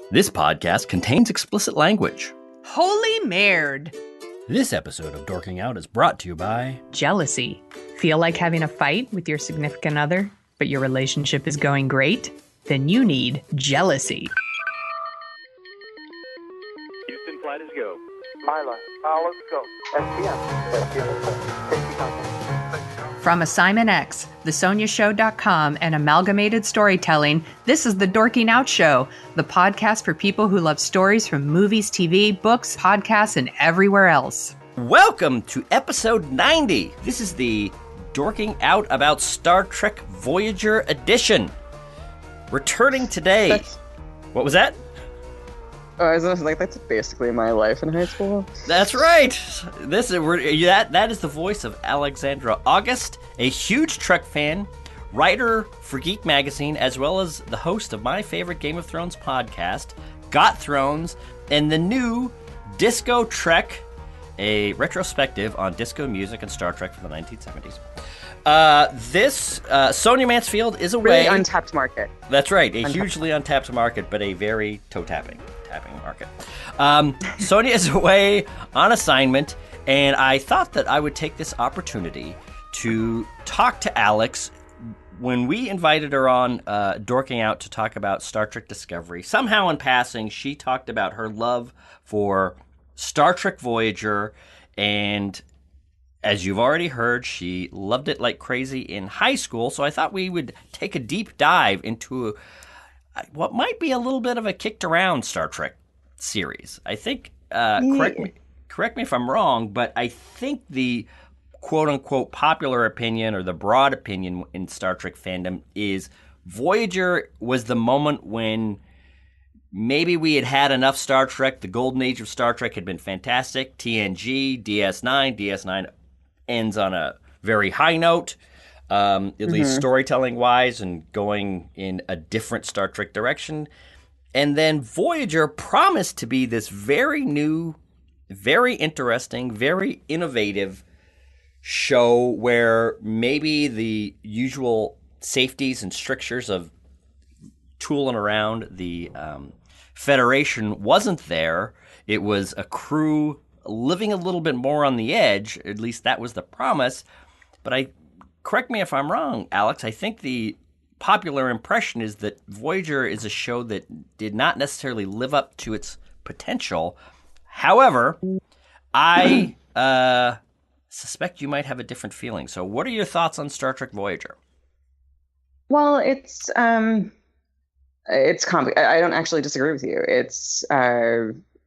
This podcast contains explicit language. Holy merd. This episode of Dorking Out is brought to you by Jealousy. Feel like having a fight with your significant other, but your relationship is going great? Then you need jealousy. Houston, flight is go. Mila, let's go. SPM. 50 contact. From Assignment X, thesoniashow.com, and Amalgamated Storytelling, this is the Dorking Out Show, the podcast for people who love stories from movies, TV, books, podcasts, and everywhere else. Welcome to episode 90. This is the Dorking Out about Star Trek Voyager edition. Returning today. What was that? I was like, that's basically my life in high school. That's right. That is the voice of Alexandra August, a huge Trek fan, writer for Geek Magazine, as well as the host of my favorite Game of Thrones podcast, Got Thrones, and the new DiscoTrek, a retrospective on disco music and Star Trek from the 1970s. Sonia Mansfield is away. Really untapped market. That's right, hugely untapped market, but a very toe-tapping market. Sonia is away on assignment, and I thought that I would take this opportunity to talk to Alex. When we invited her on Dorking Out to talk about Star Trek Discovery, somehow in passing, she talked about her love for Star Trek Voyager, and as you've already heard, she loved it like crazy in high school, so I thought we would take a deep dive into what might be a little bit of a kicked around Star Trek series. I think, correct me if I'm wrong, but I think the quote-unquote popular opinion or the broad opinion in Star Trek fandom is Voyager was the moment when maybe we had had enough Star Trek. The golden age of Star Trek had been fantastic. TNG, DS9 ends on a very high note, at least storytelling-wise, and going in a different Star Trek direction. And then Voyager promised to be this very new, very interesting, very innovative show where maybe the usual safeties and strictures of tooling around the Federation wasn't there. It was a crew living a little bit more on the edge. At least that was the promise. But correct me if I'm wrong, Alex, I think the popular impression is that Voyager is a show that did not necessarily live up to its potential. However, I suspect you might have a different feeling. So what are your thoughts on Star Trek Voyager? Well, it's complicated. I don't actually disagree with you.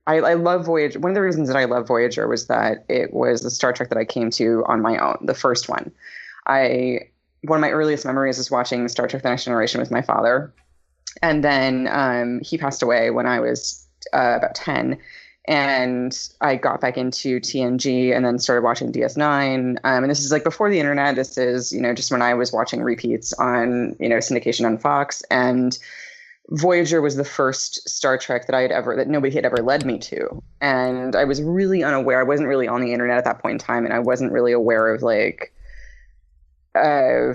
I love Voyager. One of the reasons that I love Voyager was that it was the Star Trek that I came to on my own, the first one. One of my earliest memories is watching Star Trek: The Next Generation with my father. And then he passed away when I was about 10. And I got back into TNG and then started watching DS9. And this is like before the internet. This is, just when I was watching repeats on, syndication on Fox. And Voyager was the first Star Trek that nobody had ever led me to. And I was really unaware. I wasn't really on the internet at that point in time. And I wasn't really aware of I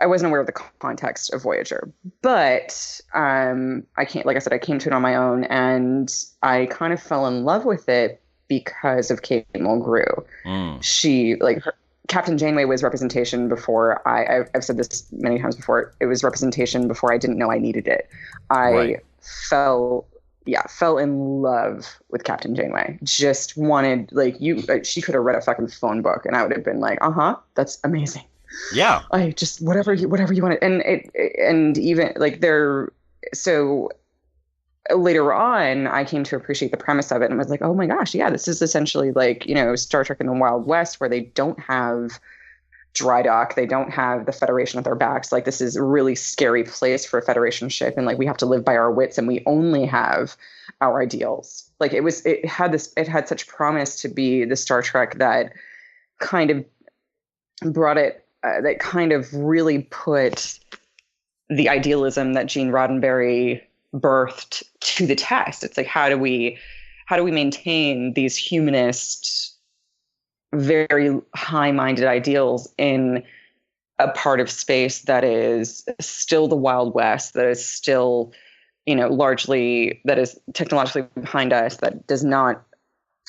wasn't aware of the context of Voyager, but I came to it on my own, and I kind of fell in love with it because of Kate Mulgrew. She, Captain Janeway was representation before I've said this many times before. It was representation before I didn't know I needed it. I fell in love with Captain Janeway. Just wanted, she could have read a fucking phone book, and I would have been like, that's amazing. Yeah. I just whatever you wanted, and even so later on, I came to appreciate the premise of it and was like, oh my gosh, yeah, this is essentially Star Trek in the Wild West, where they don't have dry dock, they don't have the Federation at their backs. This is a really scary place for a Federation ship, and we have to live by our wits, and we only have our ideals. It had such promise to be the Star Trek that kind of brought it. That kind of really put the idealism that Gene Roddenberry birthed to the test. It's how do we maintain these humanist, very high-minded ideals in a part of space that is still the Wild West, that is still largely that is technologically behind us, that does not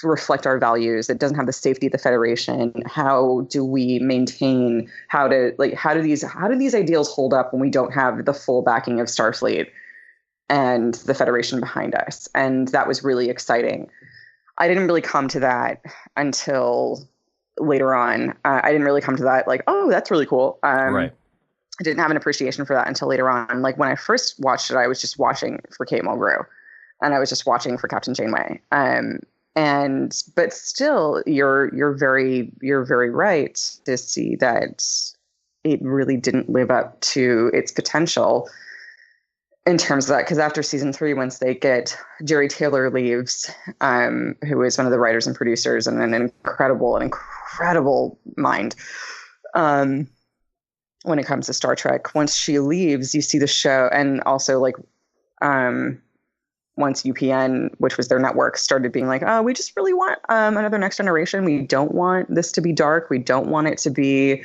reflect our values, that doesn't have the safety of the Federation. How do we maintain, how do these ideals hold up when we don't have the full backing of Starfleet and the Federation behind us? And that was really exciting. I didn't really come to that until later on. I didn't really come to that like, oh, that's really cool. Right. I didn't have an appreciation for that until later on. Like when I first watched it, I was just watching for Kate Mulgrew, and I was just watching for Captain Janeway. But still, you're very right to see that it really didn't live up to its potential in terms of that. Because after season 3, once they get Jerry Taylor leaves, who is one of the writers and producers and an incredible mind. When it comes to Star Trek, once she leaves, you see the show, and also like once UPN, which was their network, started being like, oh, we just really want another Next Generation. We don't want this to be dark. We don't want it to be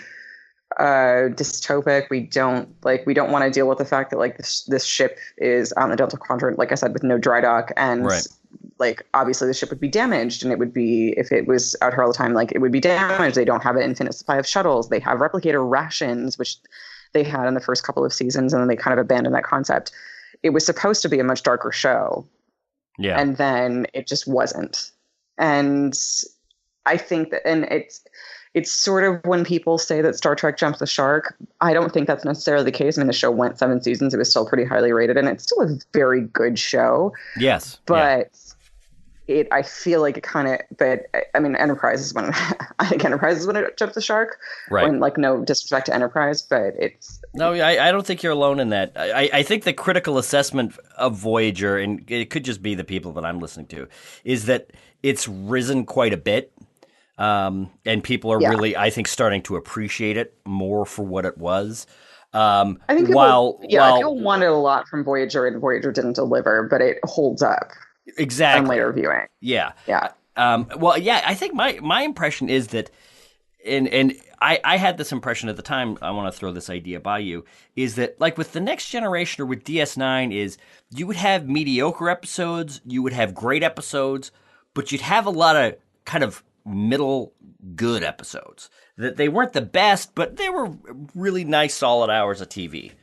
dystopic. We don't want to deal with the fact that like this ship is on the Delta Quadrant, like I said, with no dry dock, and right. Like obviously the ship would be damaged, and it would be, if it was out here all the time, like it would be damaged. They don't have an infinite supply of shuttles. They have replicator rations, which they had in the first couple of seasons, and then they kind of abandoned that concept. It was supposed to be a much darker show. Yeah. And then it just wasn't. And I think that, and it's sort of when people say that Star Trek jumped the shark, I don't think that's necessarily the case. I mean, the show went 7 seasons. It was still pretty highly rated, and it's still a very good show. Yes. But I feel like it kind of, but I mean, Enterprise is when I think Enterprise is when it jumped the shark. Right. When, like, no disrespect to Enterprise, but it's. No, I don't think you're alone in that. I think the critical assessment of Voyager, and it could just be the people that I'm listening to, is that it's risen quite a bit. And people are really, I think, starting to appreciate it more for what it was. I think people wanted a lot from Voyager, and Voyager didn't deliver, but it holds up. Exactly. On later viewing. Yeah. Yeah. I think my impression is that, and I had this impression at the time, I want to throw this idea by you, is that like with the Next Generation or with DS9 is you would have mediocre episodes, you would have great episodes, but you'd have a lot of kind of middle good episodes. That they weren't the best, but they were really nice, solid hours of TV.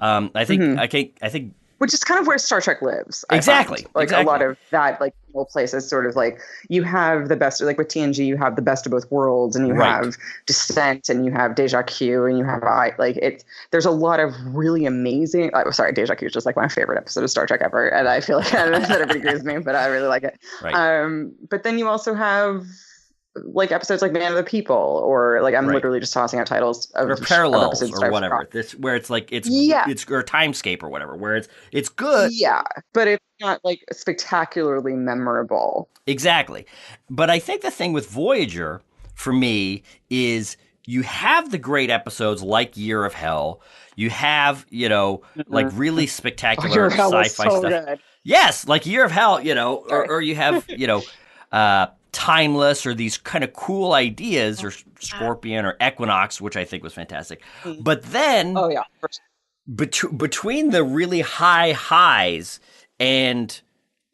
I think which is kind of where Star Trek lives. Exactly. A lot of that, like, places sort of like you have the best, like with TNG, you have the best of both worlds, and you have Descent, and you have Deja Q, and you have there's a lot of really amazing. Deja Q is just like my favorite episode of Star Trek ever, and I feel like I don't know if everybody agrees with me, but I really like it. Right. But then you also have like episode like Man of the People, or like I'm literally just tossing out titles of Parallels of or whatever. This where it's like it's or Timescape or whatever, where it's good. Yeah, but it's not like spectacularly memorable. Exactly. But I think the thing with Voyager for me is you have the great episodes like Year of Hell. You have, like really spectacular sci-fi stuff. Good. Yes, like Year of Hell, or you have, Timeless, or these kind of cool ideas, or Scorpion or Equinox, which I think was fantastic. But then between the really high highs and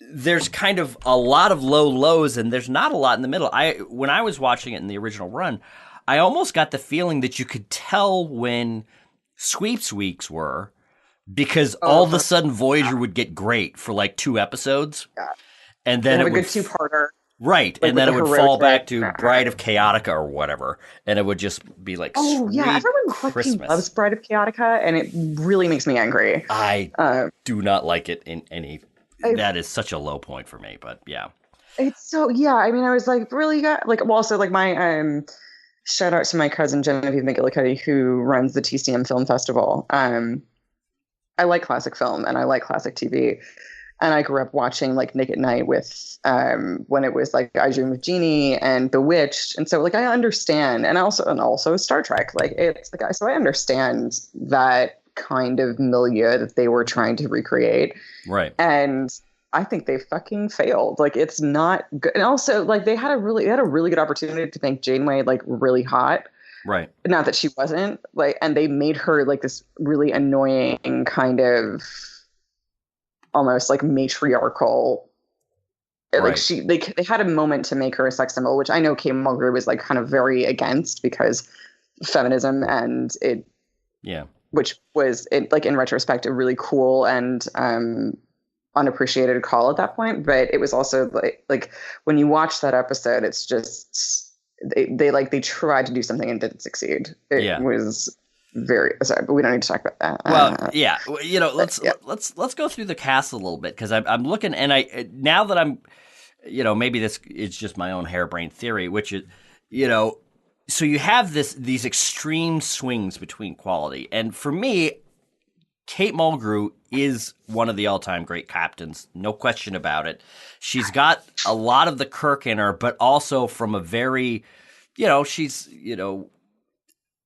there's kind of a lot of low lows, and there's not a lot in the middle. When I was watching it in the original run, I almost got the feeling that you could tell when sweeps weeks were, because all of a sudden Voyager would get great for like 2 episodes. Yeah. And then it would a good 2-parter. Right, like, and then it would fall back to Bride of Chaotica or whatever, and it would just be like, everyone fucking loves Bride of Chaotica, and it really makes me angry. I do not like it in any. That is such a low point for me, but yeah. It's so, I mean, I was like, really, also like my shout out to my cousin Genevieve McGillicuddy, who runs the TCM Film Festival. I like classic film, and I like classic TV. And I grew up watching like Nick at Night with when it was like I Dream of Jeannie and Bewitched, and so like I understand, and also Star Trek, like it's the guy, so I understand that kind of milieu that they were trying to recreate, right? And I think they fucking failed. Like it's not good, and also like they had a really good opportunity to make Janeway like really hot. Right. Not that she wasn't, like, and they made her like this really annoying kind of almost like matriarchal. Like Right. they had a moment to make her a sex symbol, which I know Kate Mulgrew was like kind of very against because feminism, and it, Yeah. which was it like in retrospect a really cool and unappreciated call at that point. But it was also like when you watch that episode, it's just they tried to do something and didn't succeed. It Yeah. was very sorry, but we don't need to talk about that. Well, yeah, let's yeah. let's go through the cast a little bit because I'm looking, and I now that I'm, maybe this is just my own harebrained theory, which is, so you have these extreme swings between quality, and for me, Kate Mulgrew is one of the all-time great captains, no question about it. She's got a lot of the Kirk in her, but also from a very, she's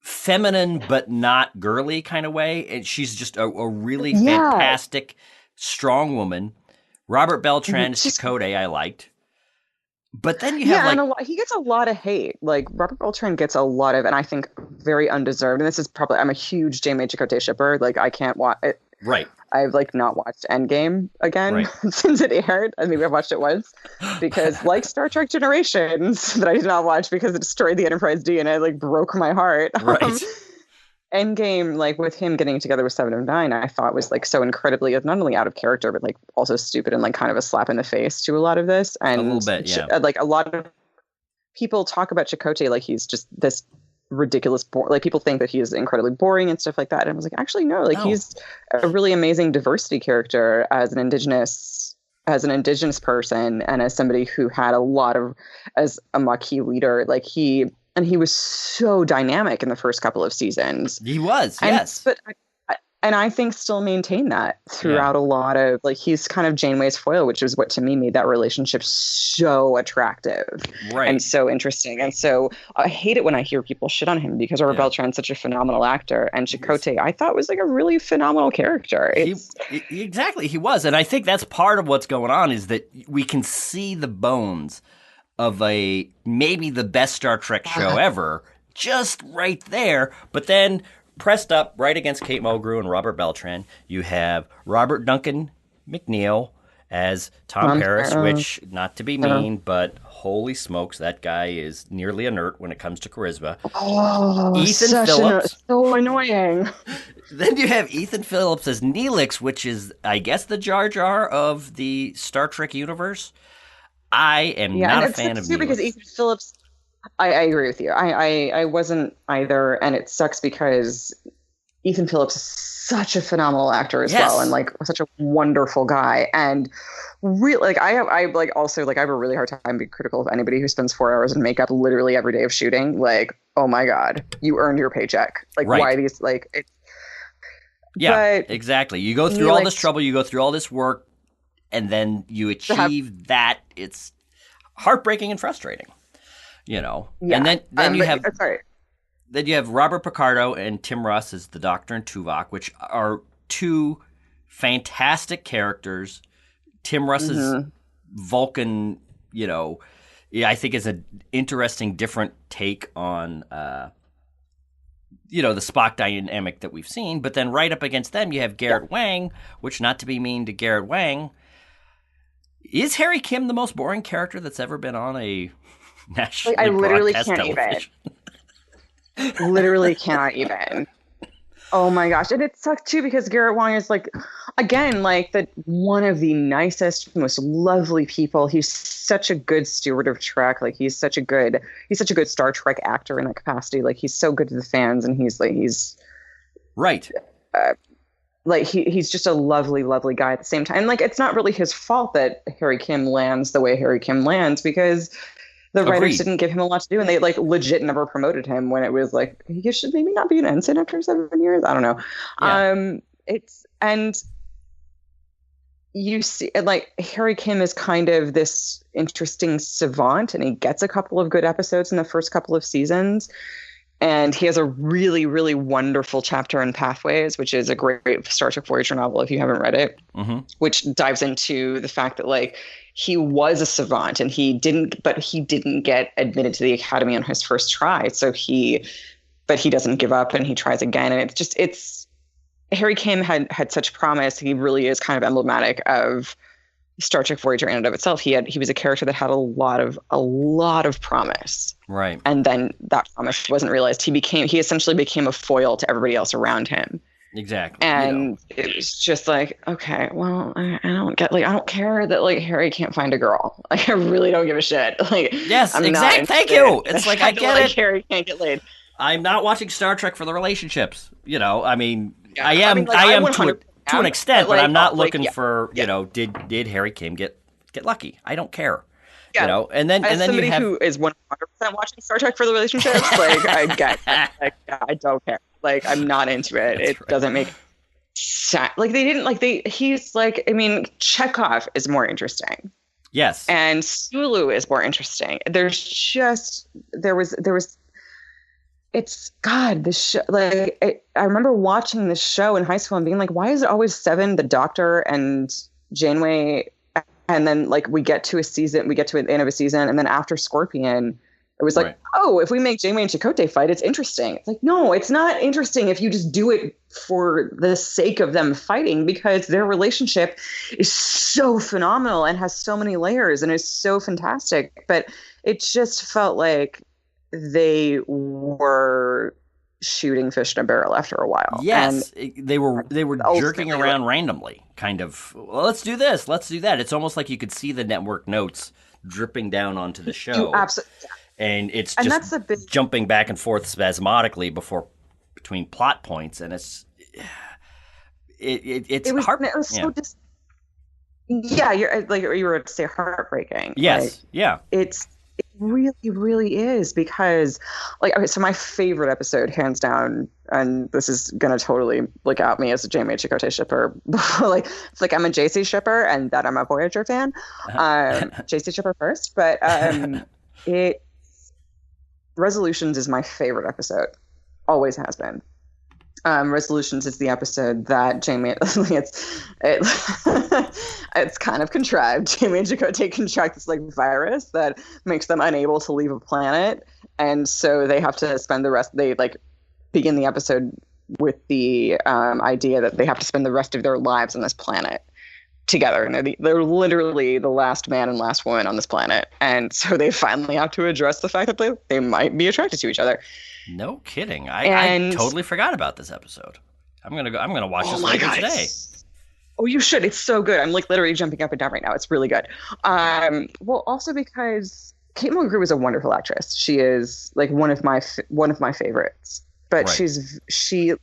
feminine but not girly kind of way, and she's just a really fantastic, strong woman. Robert Beltran as Chakotay, I liked. But then you have and he gets a lot of hate. Like Robert Beltran gets a lot of, and I think very undeserved. And this is probably, I'm a huge Janeway Chakotay shipper. Like I can't watch it. Right. I've like not watched Endgame again since it aired. I mean, I've watched it once because, like Star Trek Generations, that I did not watch because it destroyed the Enterprise D and it like broke my heart. Right. Endgame, like with him getting together with Seven of Nine, I thought was like so incredibly not only out of character but like also stupid and like kind of a slap in the face to a lot of this. And a little bit, yeah. Like a lot of people talk about Chakotay like he's just this ridiculous like people think that he is incredibly boring and stuff like that. And I was like, actually no, like he's a really amazing diversity character as an indigenous person and as somebody who had a lot of, as a Maquis leader, like he was so dynamic in the first couple of seasons. He was, yes. But I think still maintain that throughout a lot of, like, he's kind of Janeway's foil, which is what to me made that relationship so attractive and so interesting. And so I hate it when I hear people shit on him because Robert Beltran's such a phenomenal actor, and Chakotay I thought was like a really phenomenal character. Exactly, he was, and I think that's part of what's going on is that we can see the bones of maybe the best Star Trek show ever, just right there. But then pressed up right against Kate Mulgrew and Robert Beltran, you have Robert Duncan McNeil as Tom Paris, which, not to be mean, but holy smokes, that guy is nearly inert when it comes to charisma. Oh, Ethan Phillips. So annoying. Then you have Ethan Phillips as Neelix, which is, I guess, the Jar Jar of the Star Trek universe. I am not a fan of Neelix. Because Ethan Phillips, I agree with you. I wasn't either, and it sucks because Ethan Phillips is such a phenomenal actor as well, and like such a wonderful guy. And really, like I have a really hard time being critical of anybody who spends 4 hours in makeup literally every day of shooting. Like, oh my god, you earned your paycheck. Like, why these like? Exactly. You go through all this trouble, you go through all this work, and then you achieve that. It's heartbreaking and frustrating. And then you have then you have Robert Picardo and Tim Russ as the Doctor and Tuvok, which are two fantastic characters. Tim Russ's Vulcan, I think is an interesting, different take on the Spock dynamic that we've seen. But then right up against them, you have Garrett Wang, which, not to be mean to Garrett Wang, is Harry Kim the most boring character that's ever been on a national broadcast television? Literally cannot even. Oh my gosh. And it sucks too because Garrett Wang is like, again, like one of the nicest, most lovely people. He's such a good steward of Trek. Like he's such a good Star Trek actor in that capacity. Like he's so good to the fans, and he's right. He's just a lovely, lovely guy at the same time. And like, it's not really his fault that Harry Kim lands the way Harry Kim lands because the writers didn't give him a lot to do, and they like legit never promoted him when it was like, he should maybe not be an ensign after 7 years. I don't know. And you see, like, Harry Kim is kind of this interesting savant, and he gets a couple of good episodes in the first couple of seasons. And he has a really, really wonderful chapter in Pathways, which is a great Star Trek Voyager novel if you haven't read it, which dives into the fact that like he was a savant and he didn't get admitted to the Academy on his first try. But he doesn't give up and he tries again. And it's Harry Kim had such promise. He really is kind of emblematic of Star Trek Voyager in and of itself. He was a character that had a lot of promise. Right. And then that promise wasn't realized. He essentially became a foil to everybody else around him. Exactly. And it was just like, okay, well, I don't care that like Harry can't find a girl. Like I really don't give a shit. Like yes, exactly. Thank you. It's like I get it. Harry can't get laid. I'm not watching Star Trek for the relationships. You know, I mean, Yeah. I am to an extent, but I'm not like, looking for, you know, did Harry Kim get lucky? I don't care. Yeah. You know, and then somebody you have who is 100% watching Star Trek for the relationships, like I get it. Like I don't care. Like I'm not into it. It doesn't make sense. Like they didn't like they he's like I mean Chekhov is more interesting. Yes. And Sulu is more interesting. There was it's God, this show, like I remember watching this show in high school and being like, why is it always Seven, the Doctor, and Janeway, and then like we get to the end of a season, and then after Scorpion, it was like, right. Oh, if we make Janeway and Chakotay fight, it's interesting. It's like, no, it's not interesting if you just do it for the sake of them fighting, because their relationship is so phenomenal and has so many layers and is so fantastic. But it just felt like they were shooting fish in a barrel after a while. Yes, and they were jerking around randomly, kind of. Well, let's do this, let's do that. It's almost like you could see the network notes dripping down onto the show. Absolutely. And it's just jumping back and forth spasmodically between plot points, and it's hard. It was so yeah, you were to say heartbreaking. Yes, yeah. It really, really is, because so my favorite episode, hands down, and this is gonna totally out me as a Janeway Chakotay shipper. It's like I'm a JC shipper and that I'm a Voyager fan. JC shipper first, but Resolutions is my favorite episode. Always has been. Resolutions is the episode that Janeway, it's kind of contrived. Janeway and Chakotay contract this virus that makes them unable to leave a planet. And so they have to spend they begin the episode with the idea that they have to spend the rest of their lives on this planet together, and they're literally the last man and last woman on this planet, and so they finally have to address the fact that they might be attracted to each other. No kidding. I totally forgot about this episode. I'm gonna watch this later today. Oh, you should. It's so good. I'm literally jumping up and down right now. It's really good. Well, also because Kate Mulgrew is a wonderful actress. She is one of my favorites. But right.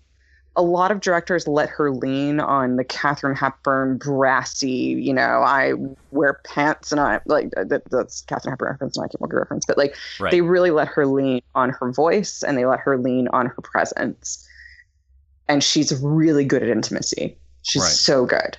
A lot of directors let her lean on the Katharine Hepburn brassy, I wear pants and that's Katharine Hepburn reference, not Kate Mulgrew reference, but right. They really let her lean on her voice and they let her lean on her presence. And she's really good at intimacy. She's right. So good.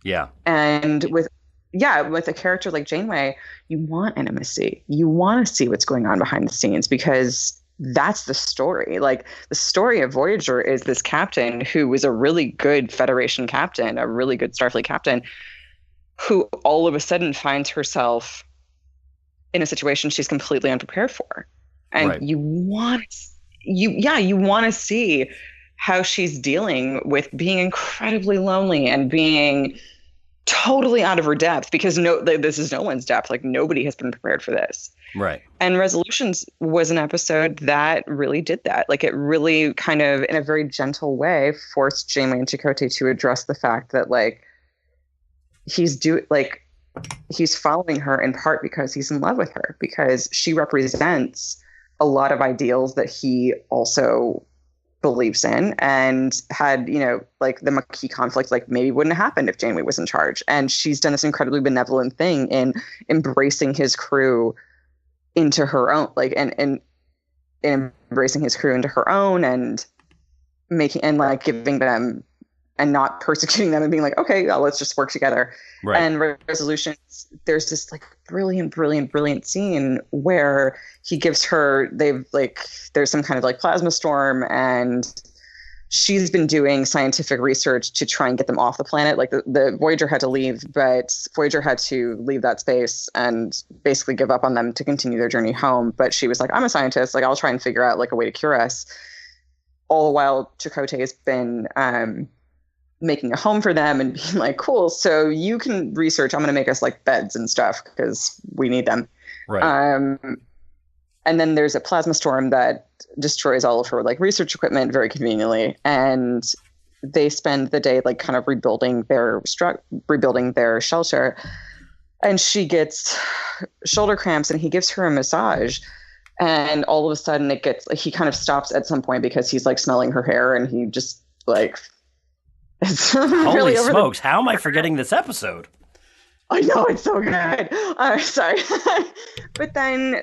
Yeah. And with a character like Janeway, you want intimacy. You want to see what's going on behind the scenes, because that's the story. The story of Voyager is this captain who was a really good Federation captain, a really good Starfleet captain, who all of a sudden finds herself in a situation she's completely unprepared for. And right. You want to see how she's dealing with being incredibly lonely and being totally out of her depth, because this is no one's depth. Nobody has been prepared for this. Right. And Resolutions was an episode that really did that. It really kind of, in a very gentle way, forced Janeway and Chakotay to address the fact that he's following her in part because he's in love with her, because she represents a lot of ideals that he also believes in, and had, the Maquis conflict maybe wouldn't have happened if Janeway was in charge. And she's done this incredibly benevolent thing in embracing his crew into her own, and embracing his crew into her own, and making, and giving them, and not persecuting them, and being okay, well, let's just work together. Right. And Resolutions, there's this brilliant scene where he gives her, there's some kind of plasma storm, and she's been doing scientific research to try and get them off the planet. The Voyager had to leave, but Voyager had to leave that space and basically give up on them to continue their journey home. But she was I'm a scientist, I'll try and figure out a way to cure us. All the while, Chakotay has been making a home for them and being like, cool, so you can research. I'm going to make us like beds and stuff because we need them. Right. And then there's a plasma storm that destroys all of her like research equipment very conveniently. And they spend the day like kind of rebuilding their shelter. And she gets shoulder cramps and he gives her a massage. And all of a sudden he kind of stops at some point because he's like smelling her hair and he just like, it's Holy really smokes. How am I forgetting this episode? I know, it's so good. Sorry. But then,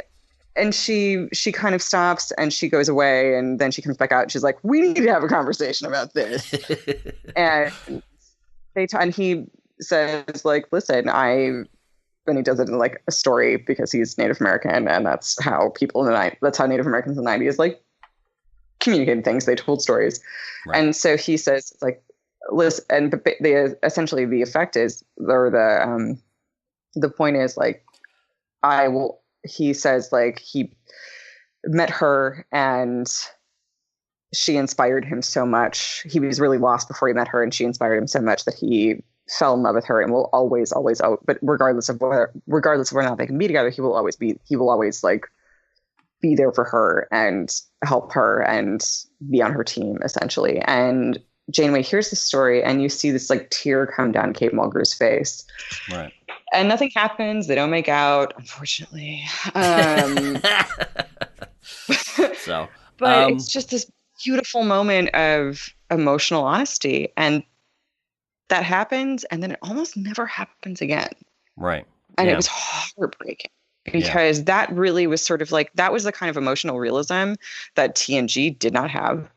and she kind of stops and she goes away and then she comes back out and she's like, we need to have a conversation about this. And and he says like, listen, and he does it in like a story because he's Native American and that's how that's how Native Americans in the 90s like communicated things. They told stories. Right. And so he says like, listen, and essentially the effect is, or the point is like, he says like he met her and she inspired him so much. He was really lost before he met her and she inspired him so much that he fell in love with her and will always, but regardless of whether or not they can be together, he will always like be there for her and help her and be on her team essentially. And Janeway hears the story and you see this like tear come down Kate Mulgrew's face. Right. And nothing happens. They don't make out, unfortunately. But it's just this beautiful moment of emotional honesty. And that happens. And then it almost never happens again. Right. And it was heartbreaking because that really was sort of like, that was the kind of emotional realism that TNG did not have.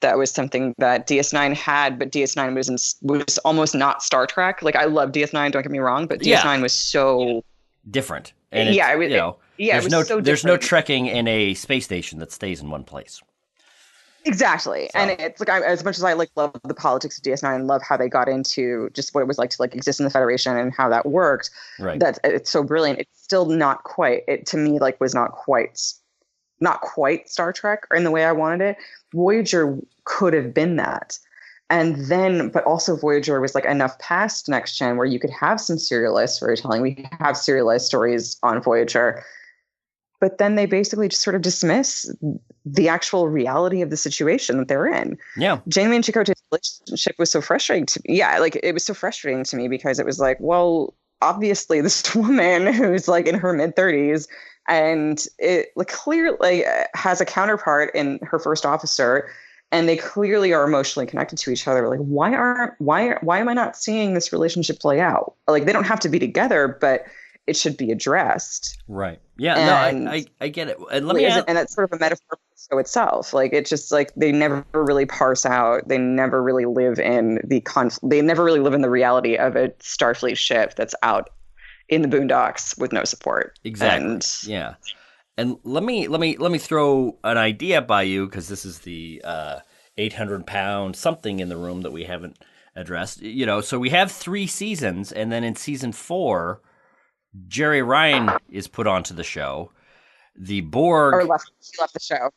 That was something that DS9 had, but DS9 was almost not Star Trek. Like I love DS9, don't get me wrong, but DS9 was so different. And there's no trekking in a space station that stays in one place. Exactly. So. And it's like, as much as I like love the politics of DS9 and love how they got into just what it was like to like exist in the Federation and how that worked. Right. It's so brilliant. It's still not quite, it to me like was not quite Star Trek or in the way I wanted it. Voyager could have been that. And then, but also Voyager was like enough past Next Gen where you could have some serialized storytelling. We have serialized stories on Voyager. But then they basically just sort of dismiss the actual reality of the situation that they're in. Yeah. Janeway and Chakotay's relationship was so frustrating to me. Yeah, like it was so frustrating to me because it was like, well, obviously this woman who's like in her mid-30s and it like clearly has a counterpart in her first officer, and they clearly are emotionally connected to each other. Like, why am I not seeing this relationship play out? Like, they don't have to be together, but it should be addressed. Right. Yeah. No, I get it. And let me add, and that's sort of a metaphor for the show itself. Like, it's just like they never really parse out. They never really live in the They never really live in the reality of a Starfleet ship that's out in the boondocks with no support. Exactly. Yeah. And let me throw an idea by you, because this is the 800-pound something in the room that we haven't addressed. So we have 3 seasons, and then in season 4, Jerry Ryan is put onto the show. The Borg he left the show.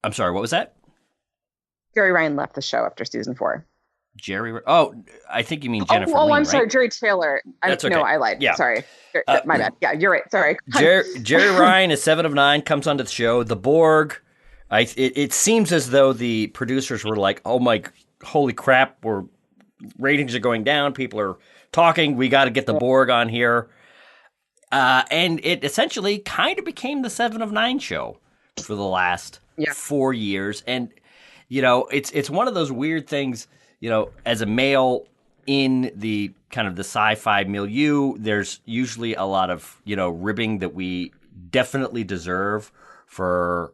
I'm sorry, what was that? Jerry Ryan left the show after season 4. I think you mean Jennifer Lee, I'm right? sorry, Jerry Taylor. That's okay. No, I lied. Yeah. Sorry. My bad. Yeah, you're right. Sorry. Jerry Ryan is 7 of 9, comes onto the show. The Borg, it seems as though the producers were like, oh my, holy crap, ratings are going down. People are talking. We got to get the Borg on here. And it essentially kind of became the 7 of 9 show for the last 4 years. And, it's one of those weird things, as a male in the kind of the sci-fi milieu, there's usually a lot of, ribbing that we definitely deserve for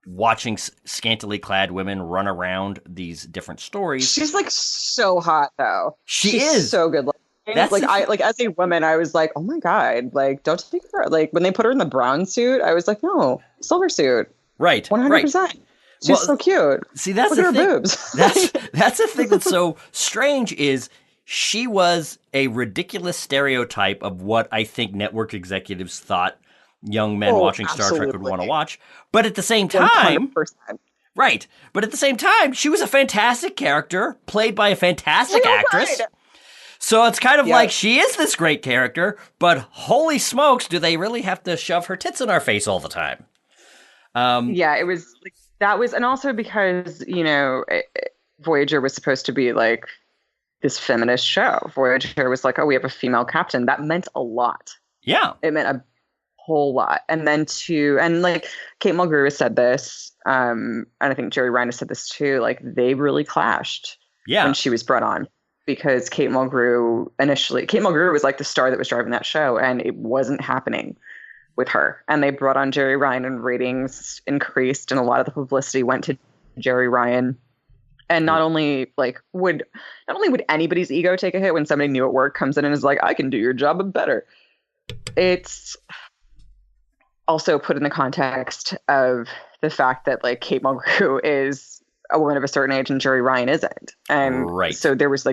watching scantily clad women run around these different stories. She's like so hot though. She's so good looking. Like as a woman, I was like, oh my God, like don't take her. Like when they put her in the brown suit, I was like, no, silver suit. Right. 100%. She's so cute. See, that's Look the at thing. Her boobs. That's the thing that's so strange is she was a ridiculous stereotype of what I think network executives thought young men watching Star Trek would want to watch. But at the same time, 100%. Right. But at the same time, she was a fantastic character, played by a fantastic actress. Good. So it's kind of like she is this great character, but holy smokes, do they really have to shove her tits in our face all the time? It was like, that was, and also because, Voyager was supposed to be like this feminist show. Voyager was like, oh, we have a female captain. That meant a lot. Yeah. It meant a whole lot. And then and like Kate Mulgrew has said this, and I think Jerry Ryan has said this too, like they really clashed when she was brought on. Because Kate Mulgrew was like the star that was driving that show, and it wasn't happening with her. And they brought on Jerry Ryan, and ratings increased, and a lot of the publicity went to Jerry Ryan. And not only would anybody's ego take a hit when somebody new at work comes in and is like, I can do your job better. It's also put in the context of the fact that like Kate Mulgrew is a woman of a certain age and Jerry Ryan isn't. And so there was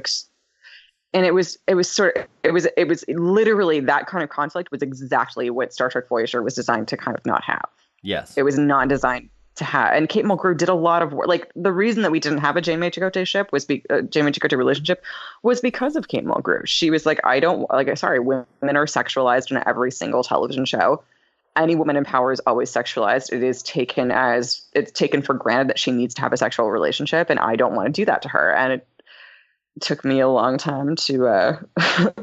and it was literally that kind of conflict was exactly what Star Trek Voyager was designed to kind of not have. Yes. It was not designed to have. And Kate Mulgrew did a lot of work. Like the reason that we didn't have a Janeway Chakotay Chakotay relationship was because of Kate Mulgrew. She was like, women are sexualized in every single television show. Any woman in power is always sexualized. It's taken for granted that she needs to have a sexual relationship, and I don't want to do that to her. And it took me a long time to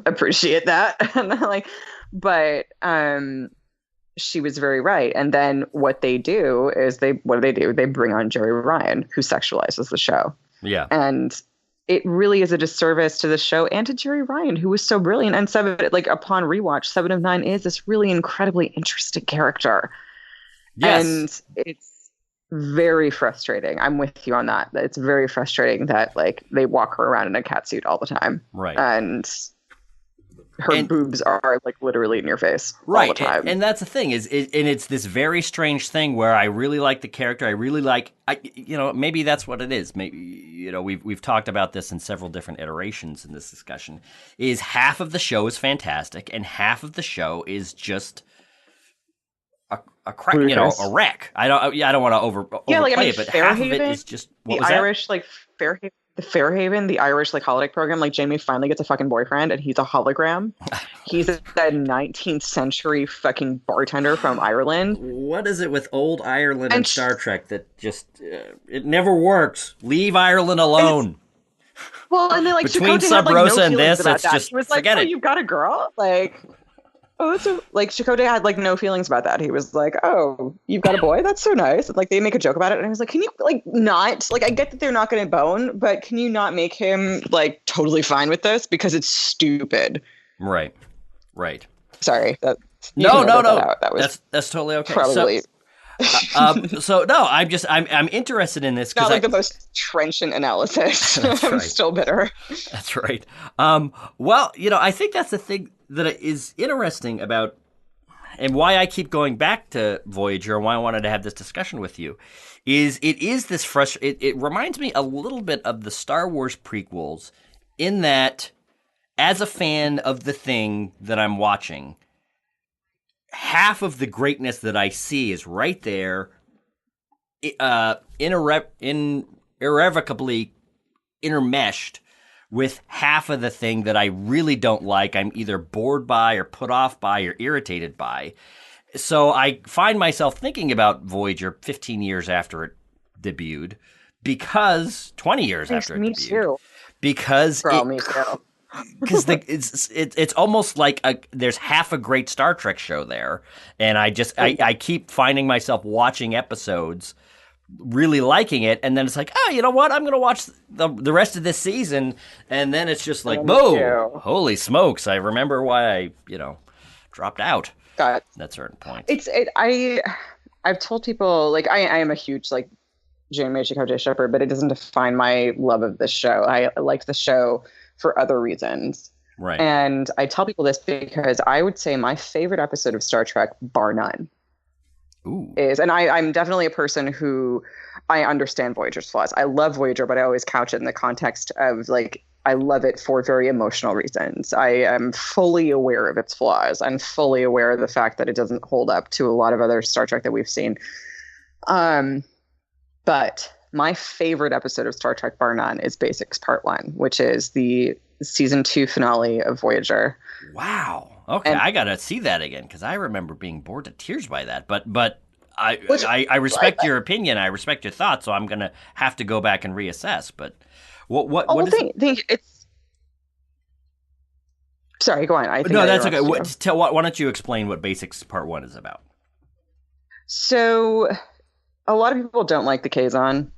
appreciate that. But she was very right. And then what they do is they bring on Jerry Ryan, who sexualizes the show. Yeah, and it really is a disservice to the show and to Jerry Ryan, who was so brilliant. And upon rewatch, 7 of 9 is this really incredibly interesting character. Yes. And it's very frustrating. I'm with you on that. It's very frustrating that they walk her around in a catsuit all the time. Right. And her boobs are literally in your face all the time. And that's the thing and it's this very strange thing where I really like the character. I really like, maybe that's what it is. Maybe, we've talked about this in several different iterations in this discussion, is half of the show is fantastic and half of the show is just a wreck. I don't want to overplay it, but half of it is just the Irish, Fairhaven. The Fairhaven, the Irish holodeck program, Jamie finally gets a fucking boyfriend and he's a hologram. He's a 19th century fucking bartender from Ireland. What is it with old Ireland and Star Trek that just it never works? Leave Ireland alone. And then between Sub Rosa and this, it's just he was forget it. You've got a girl, Chakotay had no feelings about that. He was like, "Oh, you've got a boy? That's so nice." And, they make a joke about it, and I was like, "Can you not I get that they're not going to bone, but can you not make him totally fine with this because it's stupid?" Right. Sorry. No. That's totally okay. Probably. I'm interested in this because not the most trenchant analysis. I'm still bitter. That's right. I think that's the thing that is interesting about, and why I keep going back to Voyager and why I wanted to have this discussion with you, is it is this it reminds me a little bit of the Star Wars prequels in that, as a fan of the thing that I'm watching, half of the greatness that I see is right there, irrevocably intermeshed with half of the thing that I really don't like. I'm either bored by or put off by or irritated by. So I find myself thinking about Voyager 15 years after it debuted, because 20 years after it debuted. Me too. Because me too. Because it's almost like there's half a great Star Trek show there, and I keep finding myself watching episodes, really liking it, and then it's like, oh, you know what? I'm going to watch the rest of this season, and then it's just like, whoa, holy smokes! I remember why I dropped out at that certain point. I've told people I am a huge Janeway Chakotay shipper, but it doesn't define my love of this show. I liked the show for other reasons. Right. And I tell people this because I would say my favorite episode of Star Trek, bar none, is, and I'm definitely a person who, I understand Voyager's flaws. I love Voyager, but I always couch it in the context of I love it for very emotional reasons. I am fully aware of its flaws. I'm fully aware of the fact that it doesn't hold up to a lot of other Star Trek that we've seen. But my favorite episode of Star Trek, bar none, is Basics Part 1, which is the season 2 finale of Voyager. Wow. Okay, I gotta see that again because I remember being bored to tears by that. But I respect your opinion. I respect your thoughts. So I'm gonna have to go back and reassess. But what is it's. Sorry, go on. No, that's okay. Why don't you explain what Basics Part 1 is about? So, a lot of people don't like the Kazon.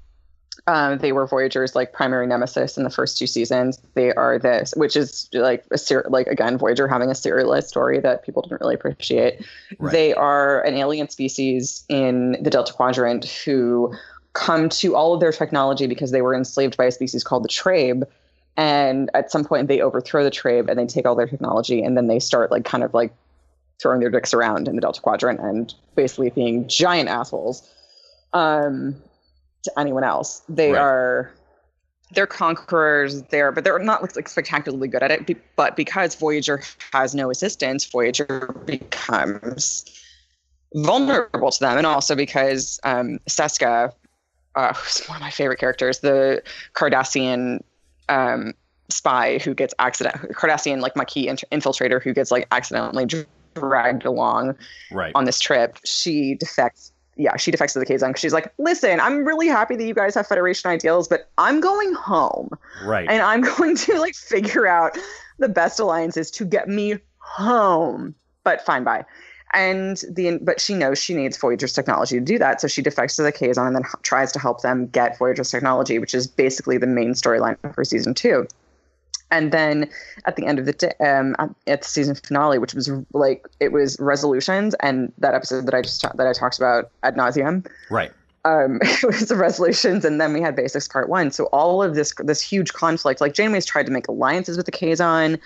They were Voyager's like primary nemesis in the first 2 seasons. They are this, which is like again Voyager having a serialized story that people didn't really appreciate. Right. They are an alien species in the Delta Quadrant who come to all of their technology because they were enslaved by a species called the Trabe. And at some point they overthrow the Trabe and they take all their technology and then they start like kind of like throwing their dicks around in the Delta Quadrant and basically being giant assholes. To anyone else. They're conquerors there, but they're not like spectacularly good at it. But because Voyager has no assistance, Voyager becomes vulnerable to them. And also because Seska, who's one of my favorite characters, the Cardassian spy who gets Cardassian like Maquis infiltrator who gets like accidentally dragged along on this trip, she defects to the Kazon because she's like, listen, I'm really happy that you guys have Federation ideals, but I'm going home. Right. And I'm going to like figure out the best alliances to get me home. But fine, bye. But she knows she needs Voyager's technology to do that. So she defects to the Kazon and then tries to help them get Voyager's technology, which is basically the main storyline for season 2. And then at the end of the day, at the season finale, which was like, it was resolutions, and that episode that I talked about ad nauseum. Right. It was the resolutions, and then we had Basics Part 1. So all of this huge conflict, like Janeway's tried to make alliances with the Kazon.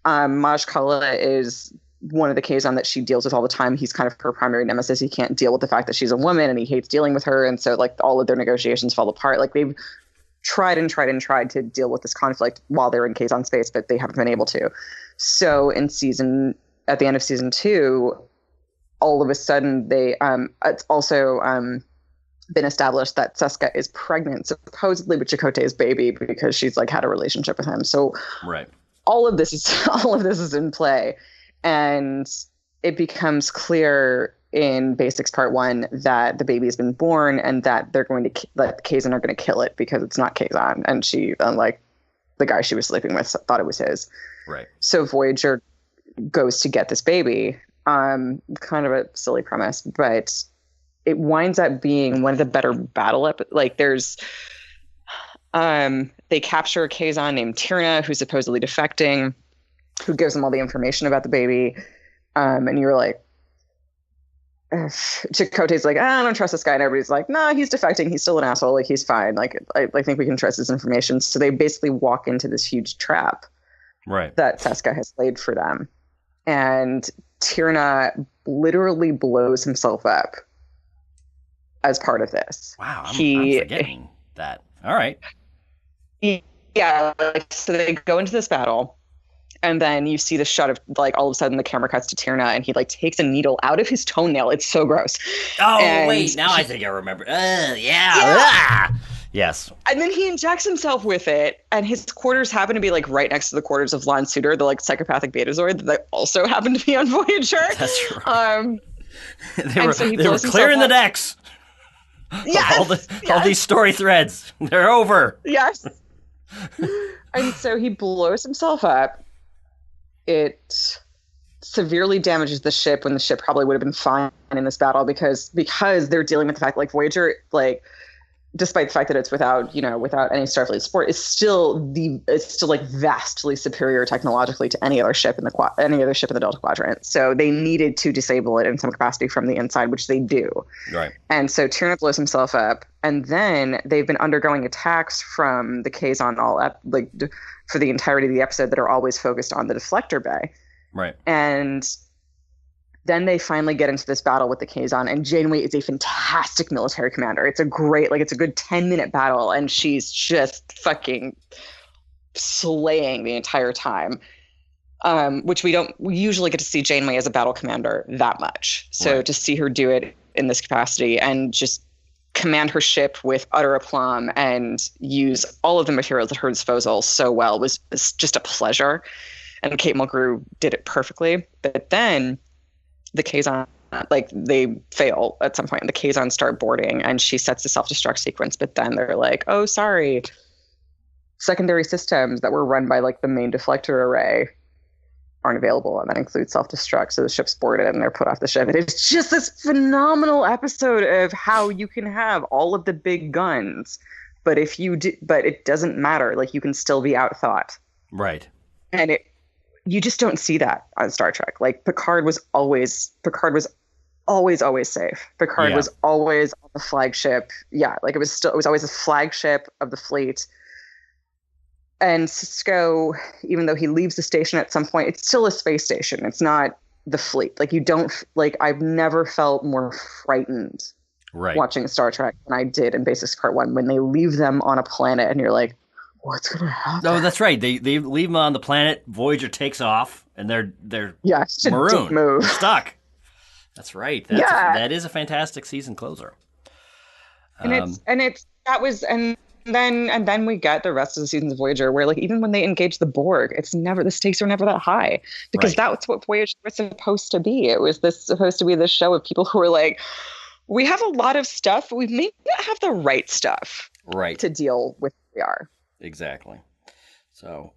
Maj Kala is one of the Kazon that she deals with all the time. He's kind of her primary nemesis. He can't deal with the fact that she's a woman, and he hates dealing with her. And so like all of their negotiations fall apart. Like they've tried to deal with this conflict while they're in Kazon space, but they haven't been able to. So at the end of season 2, all of a sudden it's also been established that Seska is pregnant, supposedly with Chakotay's baby, because she's like had a relationship with him. So all of this is in play, and it becomes clear in Basics Part 1 that the baby has been born and that they're going to that the Kazon are going to kill it because it's not Kazon, and she, unlike the guy she was sleeping with, thought it was his. Right. So Voyager goes to get this baby. Kind of a silly premise, but it winds up being one of the better there's they capture a Kazon named Tyrna who's supposedly defecting, who gives them all the information about the baby, and you're like, Chakotay's like, I don't trust this guy, and everybody's like, nah, he's defecting, he's still an asshole, like he's fine, like I think we can trust his information. So they basically walk into this huge trap that Seska has laid for them, and Tyrna literally blows himself up as part of this. Wow, I'm forgetting that. All right. Yeah, so they go into this battle, and then you see the shot of like all of a sudden the camera cuts to Tyrna, and he like takes a needle out of his toenail. It's so gross. Oh, wait, now I think I remember. Yeah. Yes. And then he injects himself with it, and his quarters happen to be like right next to the quarters of Lon Suter, the like psychopathic Betazoid that also happened to be on Voyager. That's right. They were clearing the decks. Yes. All these story threads. They're over. Yes. And so he blows himself up. It severely damages the ship when the ship probably would have been fine in this battle because they're dealing with the fact like Voyager, like despite the fact that it's without any Starfleet support, it's still like vastly superior technologically to any other ship in the Delta Quadrant. So they needed to disable it in some capacity from the inside, which they do. Right. And so Tyrna blows himself up, and then they've been undergoing attacks from the Kazon for the entirety of the episode that are always focused on the deflector bay. Right. And then they finally get into this battle with the Kazon, and Janeway is a fantastic military commander. It's a good 10-minute battle, and she's just fucking slaying the entire time. Which we usually get to see Janeway as a battle commander that much. So to see her do it in this capacity and just command her ship with utter aplomb and use all of the materials at her disposal so well was just a pleasure. And Kate Mulgrew did it perfectly. But then the Kazon, like, they fail at some point. The Kazon start boarding, and she sets the self-destruct sequence. But then they're like, oh, sorry. Secondary systems that were run by, like, the main deflector array aren't available, and that includes self-destruct. So the ship's boarded, and they're put off the ship. And it's just this phenomenal episode of how you can have all of the big guns, but but it doesn't matter. Like, you can still be outthought. Right. And you just don't see that on Star Trek. Like, Picard was always safe. Picard was always on the flagship. Yeah, like it was always the flagship of the fleet. And Sisko, even though he leaves the station at some point, it's still a space station. It's not the fleet. Like, I've never felt more frightened watching Star Trek than I did in Basics Part 1 when they leave them on a planet and you're like, what's going to happen? No, that's right. They leave them on the planet. Voyager takes off, and they're marooned. They're stuck. That's right. That is a fantastic season closer. And then we get the rest of the seasons of Voyager where, like, even when they engage the Borg, the stakes are never that high, because that's what Voyager was supposed to be. It was supposed to be this show of people who were like, we have a lot of stuff, but we may not have the right stuff to deal with who we are. Exactly. So,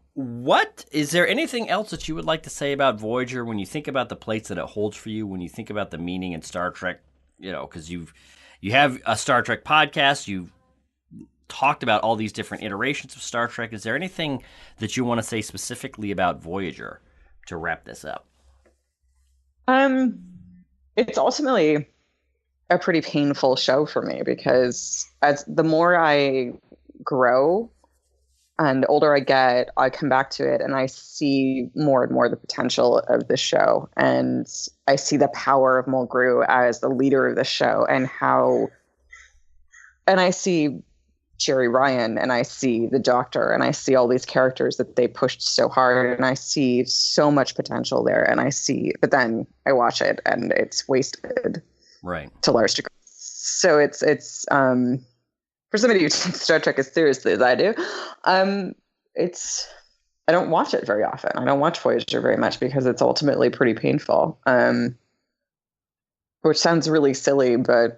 is there anything else that you would like to say about Voyager when you think about the place that it holds for you, when you think about the meaning in Star Trek, because you have a Star Trek podcast, you've talked about all these different iterations of Star Trek. Is there anything that you want to say specifically about Voyager to wrap this up? It's ultimately a pretty painful show for me, because as the more I grow and the older I get, I come back to it and I see more and more the potential of this show. And I see the power of Mulgrew as the leader of the show, and I see Jerry Ryan, and I see the Doctor, and I see all these characters that they pushed so hard, and I see so much potential there. But then I watch it and it's wasted. Right. To large degree. So it's for somebody who takes Star Trek as seriously as I do, I don't watch it very often. I don't watch Voyager very much because it's ultimately pretty painful. Which sounds really silly, but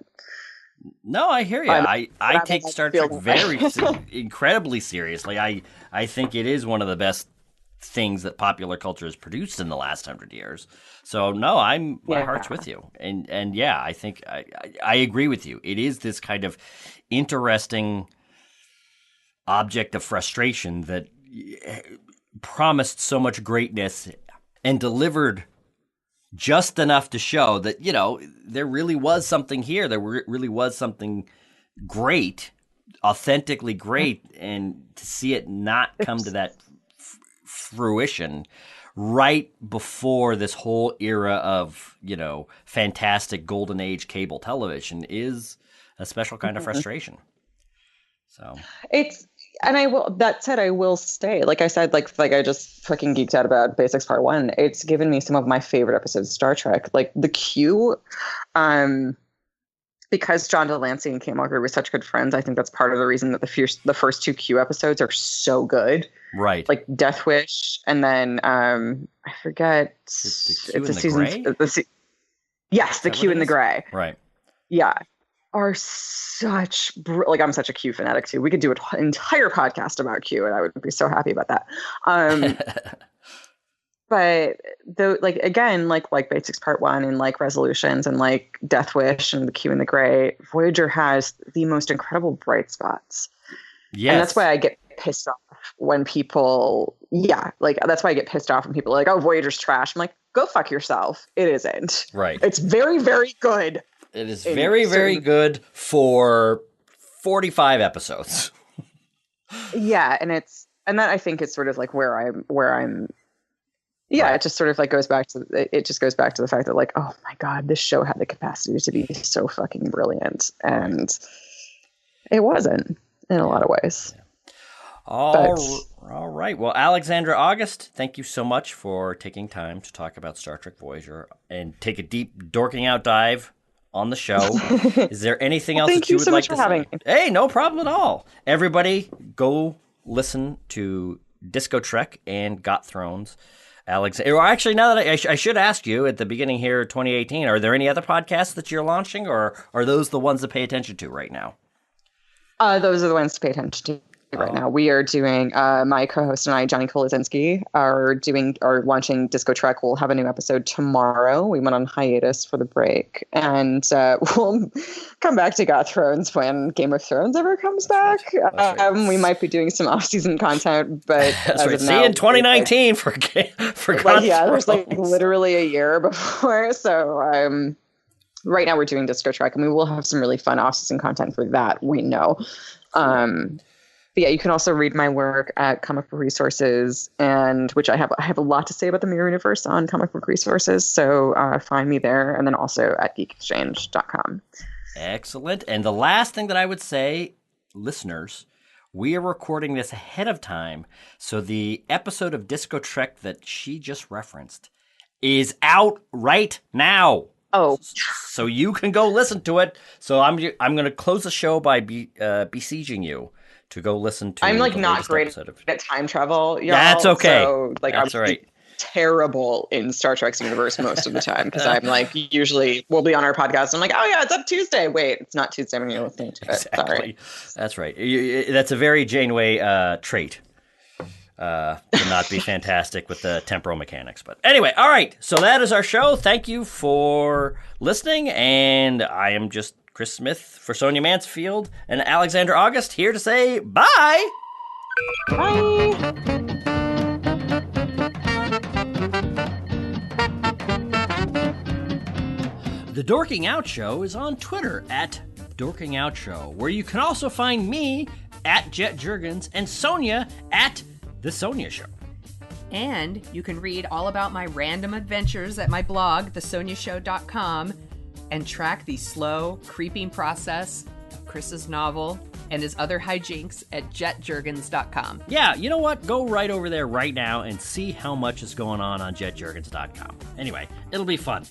no, I hear you. I take Star Trek very incredibly seriously. I think it is one of the best things that popular culture has produced in the last 100 years. So no, my heart's with you. And yeah, I think I agree with you. It is this kind of interesting object of frustration that promised so much greatness and delivered just enough to show that, there really was something here. There really was something great, authentically great, and to see it not come to that fruition right before this whole era of, fantastic golden age cable television is a special kind of frustration. So that said, I will stay. Like I said, like I just fucking geeked out about Basics Part 1. It's given me some of my favorite episodes of Star Trek. Like the Q, because John Delancey and Kate Mulgrew were such good friends, I think that's part of the reason that the first two Q episodes are so good. Right. Like Death Wish, and then I forget. The Q in the Gray? Yes, the Q in the Gray. Right. Yeah. Are such I'm such a Q fanatic too. We could do an entire podcast about Q, and I would be so happy about that. But though, like Basics Part 1 and like Resolutions and like Death Wish and the Q and the Gray, Voyager has the most incredible bright spots. Yes. And that's why I get pissed off when people, that's why I get pissed off when people are like, oh, Voyager's trash. I'm like, go fuck yourself. It isn't. Right. It's very, very good. It is very, very good for 45 episodes. Yeah, and that I think is sort of like where I'm. Yeah, right. It just sort of like goes back to the fact that like, oh my God, this show had the capacity to be so fucking brilliant, and it wasn't in a lot of ways. Yeah. All right. Well, Alexandra August, thank you so much for taking time to talk about Star Trek Voyager and take a deep dorking out dive on the show. Is there anything else Thank that you you would so like much to for having say? me. Hey, no problem at all. Everybody, go listen to DiscoTrek and Got Thrones. Alexandra. Well, actually, now that I should ask you at the beginning here, 2018, are there any other podcasts that you're launching, or are those the ones to pay attention to right now? Those are the ones to pay attention to right now. We are doing, my co-host and I, Johnny Kolazinski, are launching DiscoTrek. We'll have a new episode tomorrow. We went on hiatus for the break, and we'll come back to Got Thrones when Game of Thrones ever comes back. Right. We might be doing some off-season content, but That's right. See you in 2019 for Got there's Thrones. literally a year before. So right now we're doing DiscoTrek, and we will have some really fun off-season content for that. We know. But yeah, you can also read my work at Comic Book Resources, and which I have a lot to say about the Mirror Universe on Comic Book Resources. So find me there, and then also at geekexchange.com. Excellent. And the last thing that I would say, listeners, we are recording this ahead of time, so the episode of DiscoTrek that she just referenced is out right now. Oh, so you can go listen to it. So I'm going to close the show by besieging you to go listen to. I'm the not latest great episode of... at time travel. Y'all, That's okay. So, That's I'm right. terrible in Star Trek's universe most of the time, because I'm usually we'll be on our podcast. I'm like, oh yeah, it's up Tuesday. Wait, it's not Tuesday when you're listening to it. Exactly. Sorry. That's right. That's a very Janeway trait. To not be fantastic with the temporal mechanics. But anyway, all right. So that is our show. Thank you for listening. And I am just Chris Smith for Sonia Mansfield and Alexandra August here to say bye. Bye. The Dorking Out Show is on Twitter at Dorking Out Show, where you can also find me at Jet Juergens and Sonia at The Sonia Show. And you can read all about my random adventures at my blog, thesoniashow.com, and track the slow, creeping process of Chris's novel and his other hijinks at jetjuergens.com. Yeah, you know what? Go right over there right now and see how much is going on jetjuergens.com. Anyway, it'll be fun.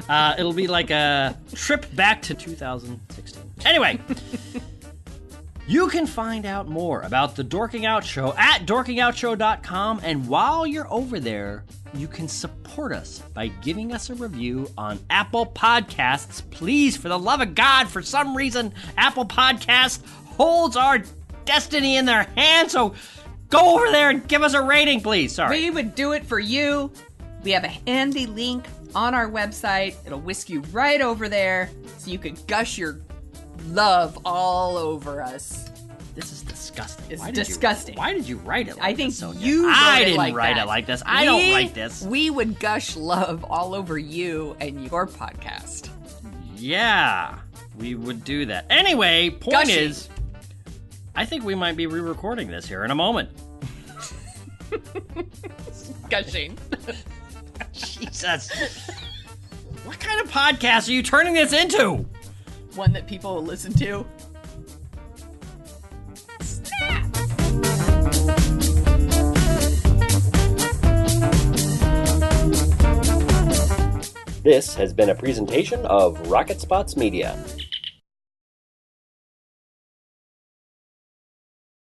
It'll be like a trip back to 2016. Anyway, you can find out more about the Dorking Out Show at dorkingoutshow.com, and while you're over there, you can support us by giving us a review on Apple Podcasts. Please, for the love of God, for some reason, Apple Podcasts holds our destiny in their hands, so go over there and give us a rating, please. Sorry. We would do it for you. We have a handy link on our website. It'll whisk you right over there so you can gush your love all over us. This is disgusting. It's disgusting. Why did you write it like I think this, Sonia? you wrote I it didn't like write that. it like this. I don't write this. We would gush love all over you and your podcast. Yeah, we would do that. Anyway, point Gushing. is, I think we might be re-recording this here in a moment. Gushing. Jesus. What kind of podcast are you turning this into? One that people will listen to. This has been a presentation of Rocket Spots Media.